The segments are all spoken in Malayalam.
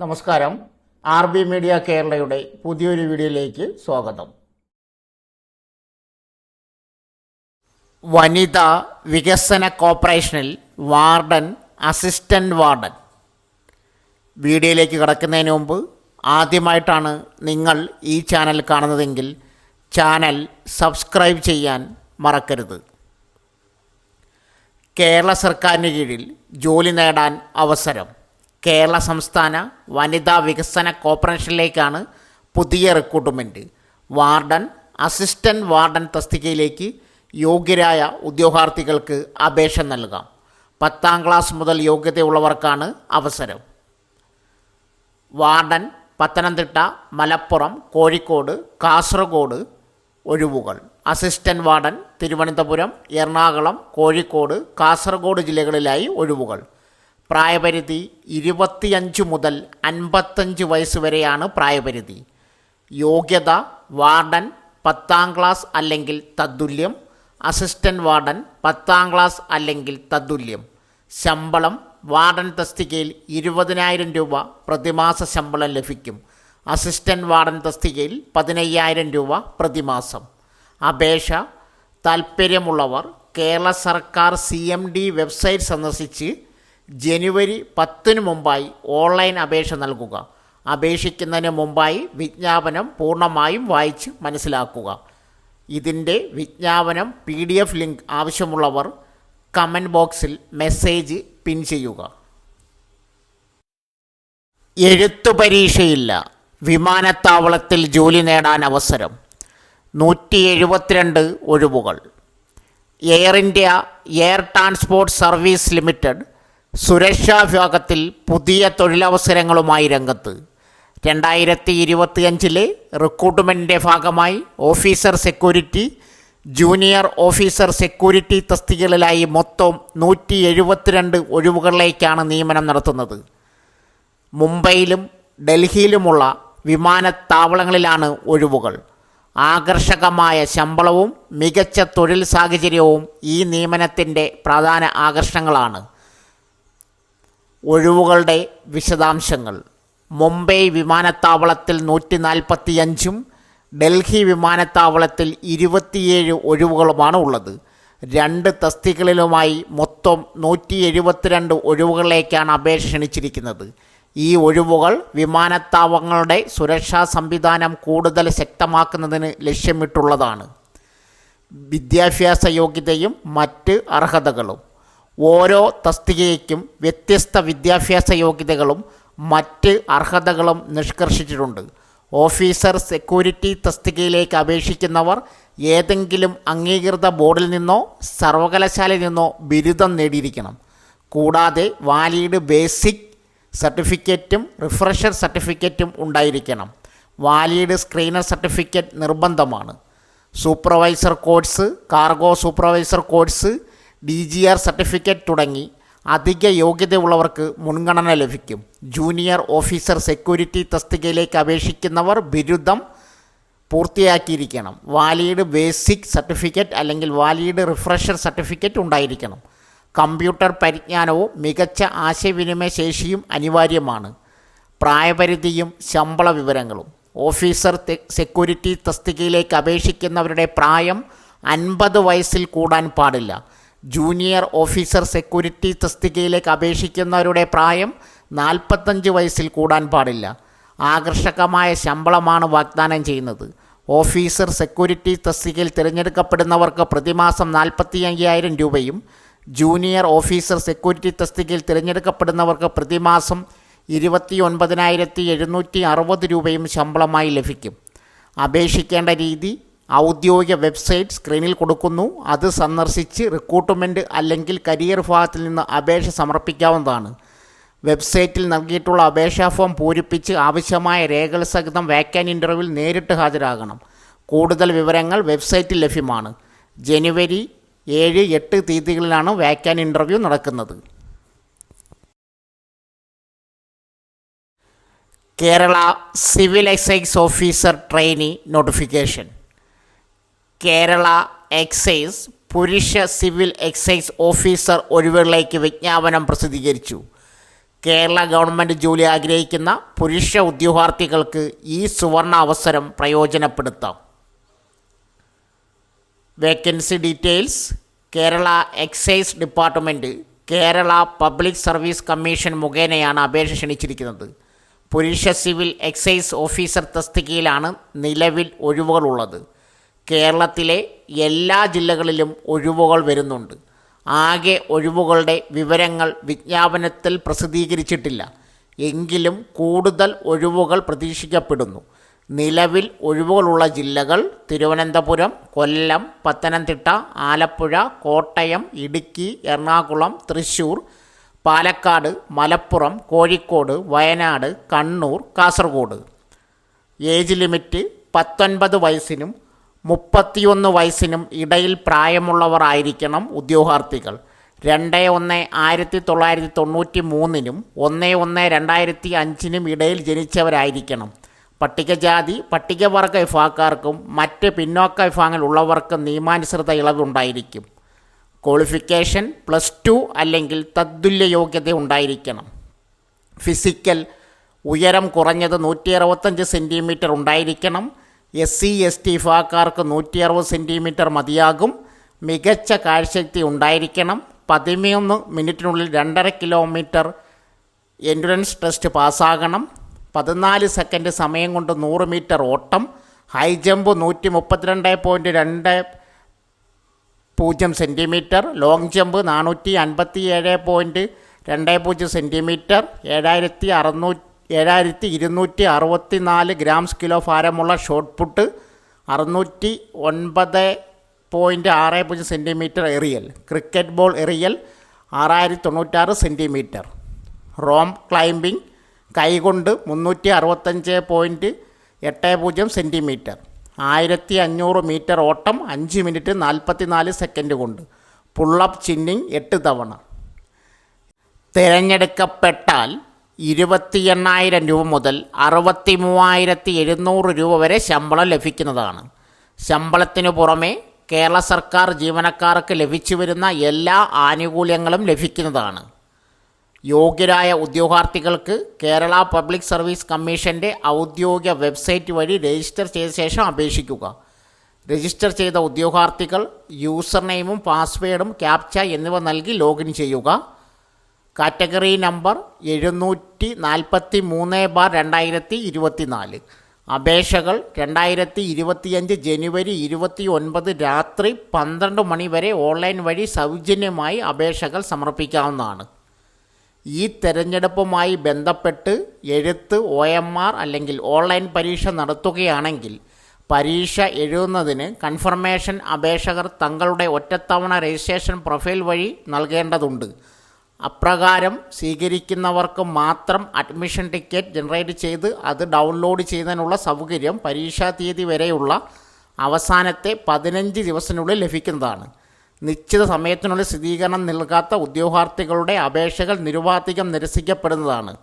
നമസ്കാരം. RB മീഡിയ കേരളയുടെ പുതിയൊരു വീഡിയോയിലേക്ക് സ്വാഗതം. വനിതാ വികസന കോർപ്പറേഷനിൽ വാർഡൻ, അസിസ്റ്റന്റ് വാർഡൻ. വീഡിയോയിലേക്ക് കടക്കുന്നതിന് മുമ്പ് ആദ്യമായിട്ടാണ് നിങ്ങൾ ഈ ചാനൽ കാണുന്നതെങ്കിൽ ചാനൽ സബ്സ്ക്രൈബ് ചെയ്യാൻ മറക്കരുത്. കേരള സർക്കാരിന് കീഴിൽ ജോലി നേടാൻ അവസരം. കേരള സംസ്ഥാന വനിതാ വികസന കോർപ്പറേഷനിലേക്കാണ് പുതിയ റിക്രൂട്ട്മെൻറ്റ്. വാർഡൻ, അസിസ്റ്റൻറ്റ് വാർഡൻ തസ്തികയിലേക്ക് യോഗ്യരായ ഉദ്യോഗാർത്ഥികൾക്ക് അപേക്ഷ നൽകാം. 10ാം ക്ലാസ് മുതൽ യോഗ്യതയുള്ളവർക്കാണ് അവസരം. വാർഡൻ പത്തനംതിട്ട, മലപ്പുറം, കോഴിക്കോട്, കാസർഗോഡ് ഒഴിവുകൾ. അസിസ്റ്റൻറ്റ് വാർഡൻ തിരുവനന്തപുരം, എറണാകുളം, കോഴിക്കോട്, കാസർഗോഡ് ജില്ലകളിലായി ഒഴിവുകൾ. പ്രായപരിധി 25 മുതൽ 55 വയസ്സ് വരെയാണ് പ്രായപരിധി. യോഗ്യത വാർഡൻ 10ാം ക്ലാസ് അല്ലെങ്കിൽ തത്തുല്യം, അസിസ്റ്റൻറ്റ് വാർഡൻ 10ാം ക്ലാസ് അല്ലെങ്കിൽ തത്തുല്യം. ശമ്പളം വാർഡൻ തസ്തികയിൽ 20,000 രൂപ പ്രതിമാസ ശമ്പളം ലഭിക്കും. അസിസ്റ്റൻറ്റ് വാർഡൻ തസ്തികയിൽ 15,000 രൂപ പ്രതിമാസം. അപേക്ഷ താൽപ്പര്യമുള്ളവർ കേരള സർക്കാർ CMD വെബ്സൈറ്റ് സന്ദർശിച്ച് ജനുവരി 10 മുമ്പായി ഓൺലൈൻ അപേക്ഷ നൽകുക. അപേക്ഷിക്കുന്നതിന് മുമ്പായി വിജ്ഞാപനം പൂർണ്ണമായും വായിച്ച് മനസ്സിലാക്കുക. ഇതിൻ്റെ വിജ്ഞാപനം PDF ലിങ്ക് ആവശ്യമുള്ളവർ കമൻറ്റ് ബോക്സിൽ മെസ്സേജ് പിൻ ചെയ്യുക. എഴുത്തു പരീക്ഷയില്ല. വിമാനത്താവളത്തിൽ ജോലി നേടാൻ അവസരം. 172 ഒഴിവുകൾ. Air India Air Transport Service Limited സുരക്ഷാ വിഭാഗത്തിൽ പുതിയ തൊഴിലവസരങ്ങളുമായി രംഗത്ത്. 2025 റിക്രൂട്ട്മെൻറ്റിൻ്റെ ഭാഗമായി officer security, junior officer security തസ്തികകളിലായി മൊത്തം 172 ഒഴിവുകളിലേക്കാണ് നിയമനം നടത്തുന്നത്. മുംബൈയിലും ഡൽഹിയിലുമുള്ള വിമാനത്താവളങ്ങളിലാണ് ഒഴിവുകൾ. ആകർഷകമായ ശമ്പളവും മികച്ച തൊഴിൽ സാഹചര്യവും ഈ നിയമനത്തിൻ്റെ പ്രധാന ആകർഷണങ്ങളാണ്. ഒഴിവുകളുടെ വിശദാംശങ്ങൾ. മുംബൈ വിമാനത്താവളത്തിൽ 145ഉം ഡൽഹി വിമാനത്താവളത്തിൽ 27 ഒഴിവുകളുമാണ് ഉള്ളത്. 2 തസ്തികകളിലുമായി മൊത്തം 172 ഒഴിവുകളിലേക്കാണ് അപേക്ഷ ക്ഷണിച്ചിരിക്കുന്നത്. ഈ ഒഴിവുകൾ വിമാനത്താവളങ്ങളുടെ സുരക്ഷാ സംവിധാനം കൂടുതൽ ശക്തമാക്കുന്നതിന് ലക്ഷ്യമിട്ടുള്ളതാണ്. വിദ്യാഭ്യാസ യോഗ്യതയും മറ്റ് അർഹതകളും. ഓരോ തസ്തികയ്ക്കും വ്യത്യസ്ത വിദ്യാഭ്യാസ യോഗ്യതകളും മറ്റ് അർഹതകളും നിഷ്കർഷിച്ചിട്ടുണ്ട്. ഓഫീസർ സെക്യൂരിറ്റി തസ്തികയിലേക്ക് അപേക്ഷിക്കുന്നവർ ഏതെങ്കിലും അംഗീകൃത ബോർഡിൽ നിന്നോ സർവകലാശാലയിൽ നിന്നോ ബിരുദം നേടിയിരിക്കണം. കൂടാതെ വാലിഡ് ബേസിക് സർട്ടിഫിക്കറ്റും റിഫ്രഷർ സർട്ടിഫിക്കറ്റും ഉണ്ടായിരിക്കണം. വാലിഡ് സ്ക്രീനർ സർട്ടിഫിക്കറ്റ് നിർബന്ധമാണ്. Supervisor course, cargo supervisor course, DGR certificate തുടങ്ങി അധിക യോഗ്യതയുള്ളവർക്ക് മുൻഗണന ലഭിക്കും. ജൂനിയർ ഓഫീസർ സെക്യൂരിറ്റി തസ്തികയിലേക്ക് അപേക്ഷിക്കുന്നവർ ബിരുദം പൂർത്തിയാക്കിയിരിക്കണം. വാലിഡ് ബേസിക് സർട്ടിഫിക്കറ്റ് അല്ലെങ്കിൽ വാലിഡ് റിഫ്രഷർ സർട്ടിഫിക്കറ്റ് ഉണ്ടായിരിക്കണം. കമ്പ്യൂട്ടർ പരിജ്ഞാനവും മികച്ച ആശയവിനിമയ ശേഷിയും അനിവാര്യമാണ്. പ്രായപരിധിയും ശമ്പള വിവരങ്ങളും. ഓഫീസർ സെക്യൂരിറ്റി തസ്തികയിലേക്ക് അപേക്ഷിക്കുന്നവരുടെ പ്രായം 50 വയസ്സിൽ കൂടാൻ പാടില്ല. ജൂനിയർ ഓഫീസർ സെക്യൂരിറ്റി തസ്തികയിലേക്ക് അപേക്ഷിക്കുന്നവരുടെ പ്രായം 45 വയസ്സിൽ കൂടാൻ പാടില്ല. ആകർഷകമായ ശമ്പളമാണ് വാഗ്ദാനം ചെയ്യുന്നത്. ഓഫീസർ സെക്യൂരിറ്റി തസ്തികയിൽ തിരഞ്ഞെടുക്കപ്പെടുന്നവർക്ക് പ്രതിമാസം 45,000 രൂപയും ജൂനിയർ ഓഫീസർ സെക്യൂരിറ്റി തസ്തികയിൽ തിരഞ്ഞെടുക്കപ്പെടുന്നവർക്ക് പ്രതിമാസം 29,760 രൂപയും ശമ്പളമായി ലഭിക്കും. അപേക്ഷിക്കേണ്ട രീതി ഔദ്യോഗിക വെബ്സൈറ്റ് സ്ക്രീനിൽ കൊടുക്കുന്നു. അത് സന്ദർശിച്ച് റിക്രൂട്ട്മെൻറ്റ് അല്ലെങ്കിൽ കരിയർ വിഭാഗത്തിൽ നിന്ന് അപേക്ഷ സമർപ്പിക്കാവുന്നതാണ്. വെബ്സൈറ്റിൽ നൽകിയിട്ടുള്ള അപേക്ഷാ ഫോം പൂരിപ്പിച്ച് ആവശ്യമായ രേഖകൾ സഹിതം വാക്കൻ്റ് ഇൻ്റർവ്യൂവിൽ നേരിട്ട് ഹാജരാകണം. കൂടുതൽ വിവരങ്ങൾ വെബ്സൈറ്റിൽ ലഭ്യമാണ്. ജനുവരി 7, 8 തീയതികളിലാണ് വാക്കൻ്റ് ഇൻ്റർവ്യൂ നടക്കുന്നത്. Kerala civil excise officer trainee notification. Kerala excise പുരുഷ സിവിൽ എക്സൈസ് ഓഫീസർ ഒഴിവുകളിലേക്ക് വിജ്ഞാപനം പ്രസിദ്ധീകരിച്ചു. കേരള ഗവൺമെൻറ് ജോലി ആഗ്രഹിക്കുന്ന പുരുഷ ഉദ്യോഗാർത്ഥികൾക്ക് ഈ സുവർണ അവസരം പ്രയോജനപ്പെടുത്താം. Vacancy details. Kerala excise department Kerala public service commission മുഖേനയാണ് അപേക്ഷ ക്ഷണിച്ചിരിക്കുന്നത്. പുരുഷ സിവിൽ എക്സൈസ് ഓഫീസർ തസ്തികയിലാണ് നിലവിൽ ഒഴിവുകളുള്ളത്. കേരളത്തിലെ എല്ലാ ജില്ലകളിലും ഒഴിവുകൾ വരുന്നുണ്ട്. ആകെ ഒഴിവുകളുടെ വിവരങ്ങൾ വിജ്ഞാപനത്തിൽ പ്രസിദ്ധീകരിച്ചിട്ടില്ല. എങ്കിലും കൂടുതൽ ഒഴിവുകൾ പ്രതീക്ഷിക്കപ്പെടുന്നു. നിലവിൽ ഒഴിവുകളുള്ള ജില്ലകൾ തിരുവനന്തപുരം, കൊല്ലം, പത്തനംതിട്ട, ആലപ്പുഴ, കോട്ടയം, ഇടുക്കി, എറണാകുളം, തൃശ്ശൂർ, പാലക്കാട്, മലപ്പുറം, കോഴിക്കോട്, വയനാട്, കണ്ണൂർ, കാസർഗോഡ്. ഏജ് ലിമിറ്റ് 19 വയസ്സിനും 31 വയസ്സിനും ഇടയിൽ പ്രായമുള്ളവർ ആയിരിക്കണം ഉദ്യോഗാർത്ഥികൾ. 2/1/1993 1/1/2005 ഇടയിൽ ജനിച്ചവരായിരിക്കണം. പട്ടികജാതി പട്ടികവർഗ വിഭാഗക്കാർക്കും മറ്റ് പിന്നോക്ക വിഭാഗങ്ങളുള്ളവർക്കും നിയമാനുസൃത ഇളവുണ്ടായിരിക്കും. ക്വാളിഫിക്കേഷൻ +2 അല്ലെങ്കിൽ തത്തുല്യ യോഗ്യത ഉണ്ടായിരിക്കണം. ഫിസിക്കൽ ഉയരം കുറഞ്ഞത് 165 സെൻറ്റിമീറ്റർ ഉണ്ടായിരിക്കണം. SC/ST വിഭാഗക്കാർക്ക് 160 സെൻറ്റിമീറ്റർ മതിയാകും. മികച്ച കാഴ്ചശക്തി ഉണ്ടായിരിക്കണം. 13 മിനിറ്റിനുള്ളിൽ 2.5 കിലോമീറ്റർ എൻഡുറൻസ് ടെസ്റ്റ് പാസ്സാകണം. 14 സെക്കൻഡ് സമയം കൊണ്ട് 100 മീറ്റർ ഓട്ടം. High jump 132.20 centimetre. Long jump 457.20 centimetre. 7264 grams kilo ഭാരമുള്ള ഷോട്ട് പുട്ട്. 609.60 സെൻറ്റിമീറ്റർ എറിയൽ. ക്രിക്കറ്റ് ബോൾ എറിയൽ 6096 സെൻറ്റിമീറ്റർ. റോം ക്ലൈംബിംഗ് കൈകൊണ്ട് 365.80 സെൻറ്റിമീറ്റർ. 1500 മീറ്റർ ഓട്ടം 5 മിനിറ്റ് 44 സെക്കൻഡ് കൊണ്ട്. പുള്ളപ്പ് ചിന്നിങ് 8 തവണ. തിരഞ്ഞെടുക്കപ്പെട്ടാൽ 28,000 രൂപ മുതൽ 63,700 രൂപ വരെ ശമ്പളം ലഭിക്കുന്നതാണ്. ശമ്പളത്തിനു പുറമെ കേരള സർക്കാർ ജീവനക്കാർക്ക് ലഭിച്ചു വരുന്ന എല്ലാ ആനുകൂല്യങ്ങളും ലഭിക്കുന്നതാണ്. യോഗ്യരായ ഉദ്യോഗാർത്ഥികൾക്ക് കേരള പബ്ലിക് സർവീസ് കമ്മീഷൻ്റെ ഔദ്യോഗിക വെബ്സൈറ്റ് വഴി രജിസ്റ്റർ ചെയ്ത ശേഷം അപേക്ഷിക്കുക. രജിസ്റ്റർ ചെയ്ത ഉദ്യോഗാർത്ഥികൾ യൂസർ നെയിമും പാസ്വേഡും ക്യാപ്ച എന്നിവ നൽകി ലോഗിൻ ചെയ്യുക. Category number 743/2024. അപേക്ഷകൾ 2025 ജനുവരി 29 രാത്രി 12 മണി വരെ ഓൺലൈൻ വഴി സൗജന്യമായി അപേക്ഷകൾ സമർപ്പിക്കാവുന്നതാണ്. ഈ തെരഞ്ഞെടുപ്പുമായി ബന്ധപ്പെട്ട് എഴുത്ത്, OMR അല്ലെങ്കിൽ ഓൺലൈൻ പരീക്ഷ നടത്തുകയാണെങ്കിൽ പരീക്ഷ എഴുതുന്നതിന് കൺഫർമേഷൻ അപേക്ഷകർ തങ്ങളുടെ ഒറ്റത്തവണ രജിസ്ട്രേഷൻ പ്രൊഫൈൽ വഴി നൽകേണ്ടതുണ്ട്. അപ്രകാരം സ്വീകരിക്കുന്നവർക്ക് മാത്രം അഡ്മിഷൻ ടിക്കറ്റ് ജനറേറ്റ് ചെയ്ത് അത് ഡൗൺലോഡ് ചെയ്യുന്നതിനുള്ള സൗകര്യം പരീക്ഷാ തീയതി വരെയുള്ള അവസാനത്തെ 15 ദിവസത്തിനുള്ളിൽ ലഭിക്കുന്നതാണ്. നിശ്ചിത സമയത്തിനുള്ളിൽ സ്ഥിരീകരണം നൽകാത്ത ഉദ്യോഗാർത്ഥികളുടെ അപേക്ഷകൾ നിരുപാധികം നിരസിക്കപ്പെടുന്നതാണ്.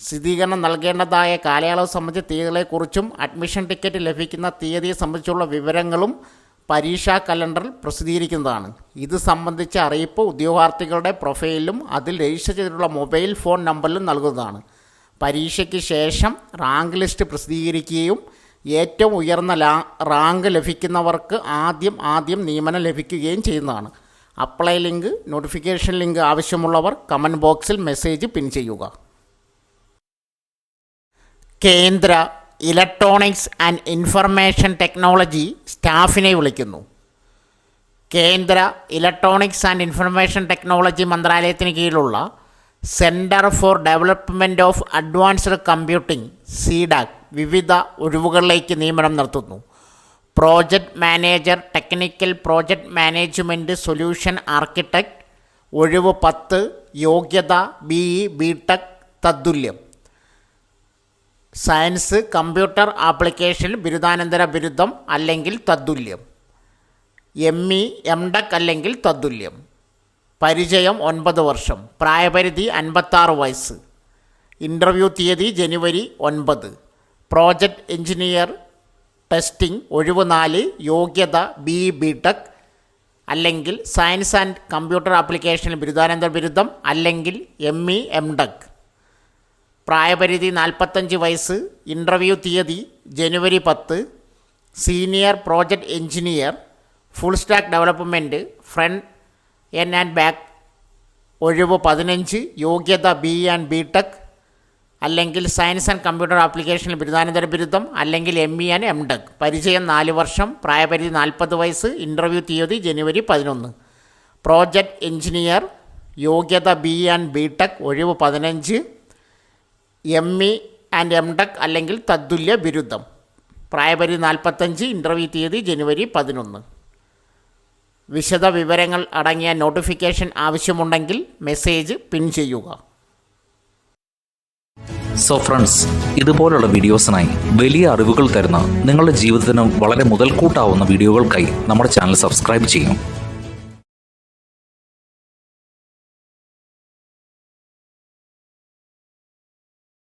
സ്ഥിരീകരണം നൽകേണ്ടതായ കാലയളവ് സംബന്ധിച്ച തീയതികളെക്കുറിച്ചും അഡ്മിഷൻ ടിക്കറ്റ് ലഭിക്കുന്ന തീയതിയെ സംബന്ധിച്ചുള്ള വിവരങ്ങളും പരീക്ഷാ കലണ്ടറിൽ പ്രസിദ്ധീകരിക്കുന്നതാണ്. ഇത് സംബന്ധിച്ച അറിയിപ്പ് ഉദ്യോഗാർത്ഥികളുടെ പ്രൊഫൈലിലും അതിൽ രജിസ്റ്റർ ചെയ്തിട്ടുള്ള മൊബൈൽ ഫോൺ നമ്പറിലും നൽകുന്നതാണ്. പരീക്ഷയ്ക്ക് ശേഷം റാങ്ക് ലിസ്റ്റ് പ്രസിദ്ധീകരിക്കുകയും ഏറ്റവും ഉയർന്ന റാങ്ക് ലഭിക്കുന്നവർക്ക് ആദ്യം നിയമനം ലഭിക്കുകയും ചെയ്യുന്നതാണ്. അപ്ലൈ ലിങ്ക്, നോട്ടിഫിക്കേഷൻ ലിങ്ക് ആവശ്യമുള്ളവർ കമൻറ്റ് ബോക്സിൽ മെസ്സേജ് പിൻ ചെയ്യുക. കേന്ദ്ര ഇലക്ട്രോണിക്സ് ആൻഡ് ഇൻഫർമേഷൻ ടെക്നോളജി സ്റ്റാഫിനെ വിളിക്കുന്നു. കേന്ദ്ര ഇലക്ട്രോണിക്സ് ആൻഡ് ഇൻഫർമേഷൻ ടെക്നോളജി മന്ത്രാലയത്തിന് കീഴിലുള്ള centre for development of advanced computing (CDAC) വിവിധ ഒഴിവുകളിലേക്ക് നിയമനം നടത്തുന്നു. Project manager, technical project management solution architect. ഒഴിവ് 10. യോഗ്യത BE BTech തത്തുല്യം. സയൻസ്, കമ്പ്യൂട്ടർ ആപ്ലിക്കേഷൻ ബിരുദാനന്തര ബിരുദം അല്ലെങ്കിൽ തത്തുല്യം. ME MTech അല്ലെങ്കിൽ തത്തുല്യം. പരിചയം 9 വർഷം. പ്രായപരിധി 56 വയസ്സ്. ഇൻ്റർവ്യൂ തീയതി ജനുവരി 9. Project engineer testing. ഒഴിവ് 4. യോഗ്യത BE BTech അല്ലെങ്കിൽ സയൻസ് ആൻഡ് കമ്പ്യൂട്ടർ ആപ്ലിക്കേഷൻ ബിരുദാനന്തര ബിരുദം അല്ലെങ്കിൽ ME MTech. പ്രായപരിധി 45 വയസ്സ്. ഇൻ്റർവ്യൂ തീയതി ജനുവരി 10. Senior project engineer, full stack development, front end and back, ഒഴിവ് 15. യോഗ്യത BE/BTech അല്ലെങ്കിൽ സയൻസ് ആൻഡ് കമ്പ്യൂട്ടർ ആപ്ലിക്കേഷനിൽ ബിരുദാനന്തര ബിരുദം അല്ലെങ്കിൽ ME ആൻഡ് MTech. പരിചയം 4 വർഷം. പ്രായപരിധി 40 വയസ്സ്. ഇൻ്റർവ്യൂ തീയതി ജനുവരി 11. പ്രോജക്റ്റ് എഞ്ചിനീയർ, യോഗ്യത BE/BTech, ഒഴിവ് 15. ME ആൻഡ് MTech അല്ലെങ്കിൽ തത്തുല്യ ബിരുദം. പ്രായപരിധി 45. ഇൻ്റർവ്യൂ തീയതി ജനുവരി 11. വിശദ വിവരങ്ങൾ അടങ്ങിയ നോട്ടിഫിക്കേഷൻ ആവശ്യമുണ്ടെങ്കിൽ മെസ്സേജ് പിൻ ചെയ്യുക. സോ ഫ്രണ്ട്സ്, ഇതുപോലുള്ള വീഡിയോസിനായി വലിയ അറിവുകൾ തരുന്ന നിങ്ങളുടെ ജീവിതത്തിനും വളരെ മുതൽക്കൂട്ടാവുന്ന വീഡിയോകൾക്കായി നമ്മുടെ ചാനൽ സബ്സ്ക്രൈബ് ചെയ്യും.